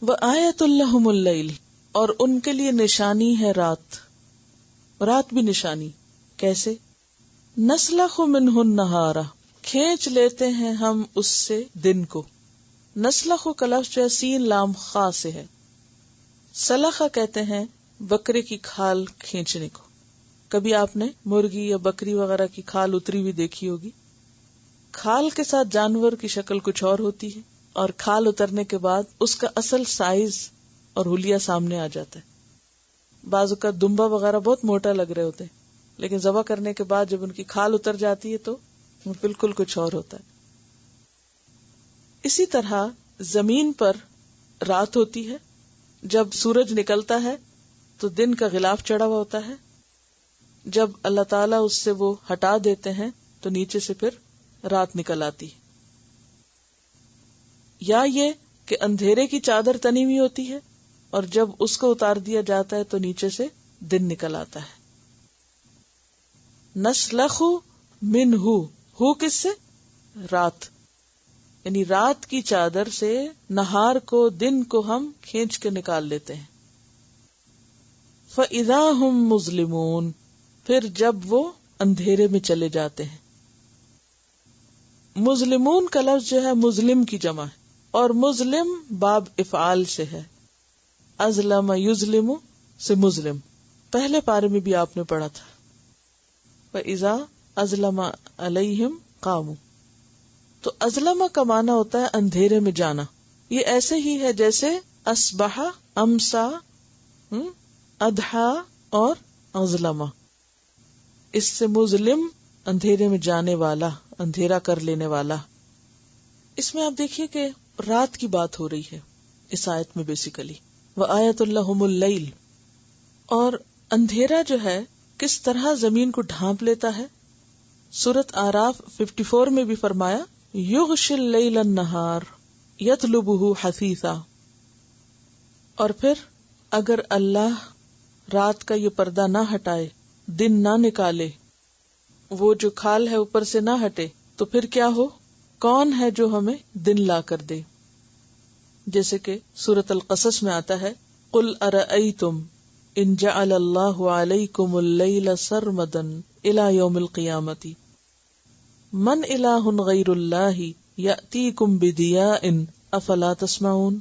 وآیۃ لہم اللیل، اور ان کے لیے نشانی ہے رات. رات بھی نشانی. کیسے؟ نسلخ منہ النہار، کھینچ لیتے ہیں ہم اس سے دن کو. نسلخ کا لفظ جو ہے سین لام خا سے ہے. سلخہ کہتے ہیں بکرے کی کھال کھینچنے کو. کبھی آپ نے مرغی یا بکری وغیرہ کی کھال اتری ہوئی دیکھی ہوگی. کھال کے ساتھ جانور کی شکل کچھ اور ہوتی ہے، اور کھال اترنے کے بعد اس کا اصل سائز اور حلیہ سامنے آ جاتا ہے. بعض اوقات دمبا وغیرہ بہت موٹا لگ رہے ہوتے ہیں، لیکن ذبح کرنے کے بعد جب ان کی کھال اتر جاتی ہے تو وہ بالکل کچھ اور ہوتا ہے. اسی طرح زمین پر رات ہوتی ہے. جب سورج نکلتا ہے تو دن کا غلاف چڑھا ہوا ہوتا ہے. جب اللہ تعالیٰ اس سے وہ ہٹا دیتے ہیں تو نیچے سے پھر رات نکل آتی. یا یہ کہ اندھیرے کی چادر تنی ہوئی ہوتی ہے، اور جب اس کو اتار دیا جاتا ہے تو نیچے سے دن نکل آتا ہے. نسلخ منہ، ہو کس سے؟ رات. یعنی رات کی چادر سے نہار کو، دن کو ہم کھینچ کے نکال لیتے ہیں. فَإِذَا هُمْ مُظْلِمُونَ، پھر جب وہ اندھیرے میں چلے جاتے ہیں. مظلمون کا لفظ جو ہے مظلم کی جمع ہے، اور مظلم باب افعال سے ہے. ازلم یظلم سے مظلم، پہلے پارے میں بھی آپ نے پڑھا تھا. فَإِذَا أَظْلَمَ عَلَيْهِمْ قَامُوا، تو ازلم کا معنی ہوتا ہے اندھیرے میں جانا. یہ ایسے ہی ہے جیسے اصبح، امسا، اضحا اور اظلم. اس سے مظلم اندھیرے میں جانے والا، اندھیرا کر لینے والا. اس میں آپ دیکھیے کہ رات کی بات ہو رہی ہے اس آیت میں بیسیکلی. وآیۃ لہم اللیل، اور اندھیرا جو ہے کس طرح زمین کو ڈھانپ لیتا ہے. سورۃ اعراف 54 میں بھی فرمایا یغشی اللیل النہار یطلبہ حثیثا. اور پھر اگر اللہ رات کا یہ پردہ نہ ہٹائے، دن نہ نکالے، وہ جو کھال ہے اوپر سے نہ ہٹے، تو پھر کیا ہو؟ کون ہے جو ہمیں دن لا کر دے؟ جیسے کہ سورۃ القصص میں آتا ہے قل ارأیتم ان جعل اللہ علیکم اللیل سرمدا الی یوم القیامۃ من الہ غیر اللہ یأتیکم بضیاء افلا تسمعون.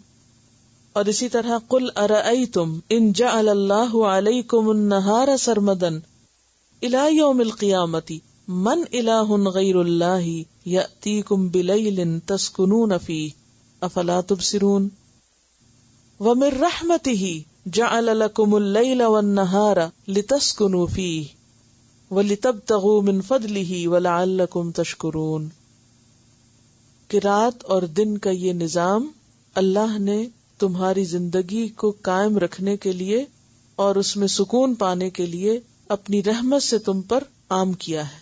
اور اسی طرح قل ارأیتم ان جعل اللہ علیکم النہار سرمدا الی یوم القیامۃ من الہ غیر اللہ یأتیکم بلیل تسکنون فیہ افلا تبصرون. ومن رحمتہ جعل لکم اللیل والنہار لتسکنوا فیہ وَلِتَبْتَغُوا مِن فَضْلِهِ وَلَعَلَّكُمْ تَشْكُرُونَ. کہ رات اور دن کا یہ نظام اللہ نے تمہاری زندگی کو قائم رکھنے کے لیے اور اس میں سکون پانے کے لیے اپنی رحمت سے تم پر عام کیا ہے.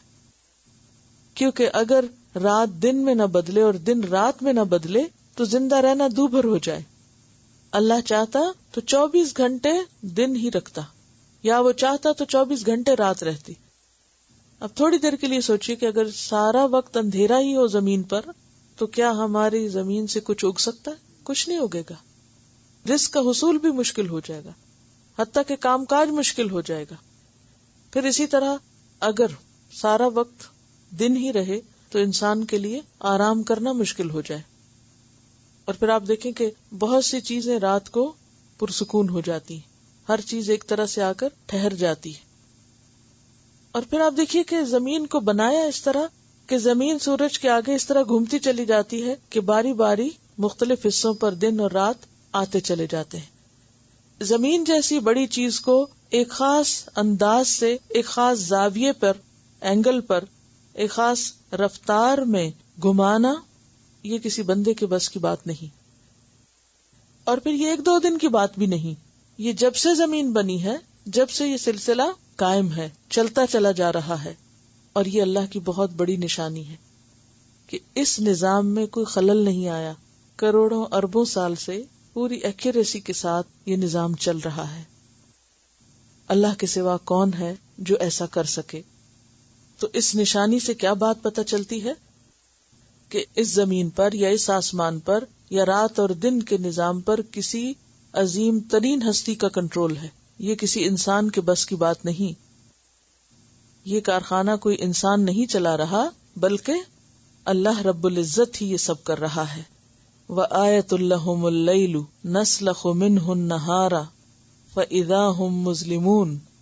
کیونکہ اگر رات دن میں نہ بدلے اور دن رات میں نہ بدلے تو زندہ رہنا دوبھر ہو جائے. اللہ چاہتا تو 24 گھنٹے دن ہی رکھتا، یا وہ چاہتا تو 24 گھنٹے رات رہتی. اب تھوڑی دیر کے لیے سوچیے کہ اگر سارا وقت اندھیرا ہی ہو زمین پر تو کیا ہماری زمین سے کچھ اگ سکتا ہے؟ کچھ نہیں اگے گا. رزق کا حصول بھی مشکل ہو جائے گا، حتیٰ کہ کام کاج مشکل ہو جائے گا. پھر اسی طرح اگر سارا وقت دن ہی رہے تو انسان کے لیے آرام کرنا مشکل ہو جائے. اور پھر آپ دیکھیں کہ بہت سی چیزیں رات کو پرسکون ہو جاتی ہیں، ہر چیز ایک طرح سے آ کر ٹھہر جاتی ہے. اور پھر آپ دیکھیے کہ زمین کو بنایا اس طرح کہ زمین سورج کے آگے اس طرح گھومتی چلی جاتی ہے کہ باری باری مختلف حصوں پر دن اور رات آتے چلے جاتے ہیں. زمین جیسی بڑی چیز کو ایک خاص انداز سے، ایک خاص زاویے پر، اینگل پر، ایک خاص رفتار میں گھمانا، یہ کسی بندے کے بس کی بات نہیں. اور پھر یہ 1-2 دن کی بات بھی نہیں، یہ جب سے زمین بنی ہے، جب سے یہ سلسلہ قائم ہے، چلتا چلا جا رہا ہے. اور یہ اللہ کی بہت بڑی نشانی ہے کہ اس نظام میں کوئی خلل نہیں آیا. کروڑوں اربوں سال سے پوری ایکوریسی کے ساتھ یہ نظام چل رہا ہے. اللہ کے سوا کون ہے جو ایسا کر سکے؟ تو اس نشانی سے کیا بات پتہ چلتی ہے کہ اس زمین پر یا اس آسمان پر یا رات اور دن کے نظام پر کسی عظیم ترین ہستی کا کنٹرول ہے. یہ کسی انسان کے بس کی بات نہیں. یہ کارخانہ کوئی انسان نہیں چلا رہا بلکہ اللہ رب العزت ہی یہ سب کر رہا ہے. وَآیَةٌ لَهُمُ اللَّيْلُ نَسْلَخُ مِنْهُ النَّهَارَ فَإِذَا هُمْ مُظْلِمُونَ.